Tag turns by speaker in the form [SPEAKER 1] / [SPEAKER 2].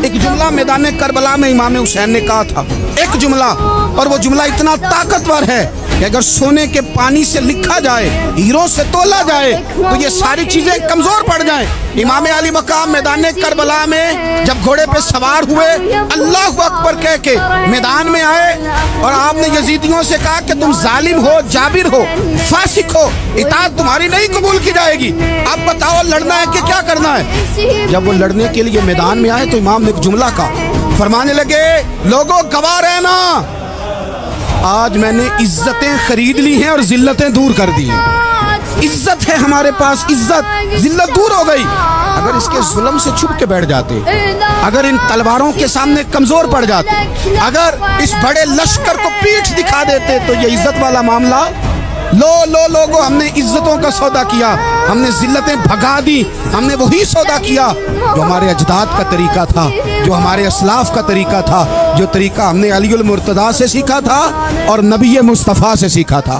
[SPEAKER 1] ایک جملہ میدان کربلا میں امام حسین نے کہا تھا، ایک جملہ، اور وہ جملہ اتنا طاقتور ہے کہ اگر سونے کے پانی سے لکھا جائے، ہیروں سے تولا جائے تو یہ ساری چیزیں کمزور پڑ جائیں۔ امام علی مقام میدان کربلا میں جب گھوڑے پہ سوار ہوئے، اللہ اکبر کہہ کے میدان میں آئے، اور آپ نے یزیدیوں سے کہا کہ تم ظالم ہو، جابر ہو، فاسق ہو، اطاعت تمہاری نہیں قبول کی جائے گی، اب بتاؤ لڑنا ہے کہ کیا کرنا ہے؟ جب وہ لڑنے کے لیے میدان میں آئے تو امام نے ایک جملہ کہا، فرمانے لگے لوگوں گواہ رہنا، آج میں نے عزتیں خرید لی ہیں اور ذلتیں دور کر دی ہیں۔ عزت ہے ہمارے پاس، عزت، ذلت دور ہو گئی۔ اگر اس کے ظلم سے چھپ کے بیٹھ جاتے، اگر ان تلواروں کے سامنے کمزور پڑ جاتے، اگر اس بڑے لشکر کو پیٹھ دکھا دیتے تو یہ عزت والا معاملہ لوگوں، ہم نے عزتوں کا سودا کیا، ہم نے ذلتیں بھگا دی، ہم نے وہی سودا کیا جو ہمارے اجداد کا طریقہ تھا، جو ہمارے اسلاف کا طریقہ تھا، جو طریقہ ہم نے علی المرتضیٰ سے سیکھا تھا اور نبی مصطفیٰ سے سیکھا تھا۔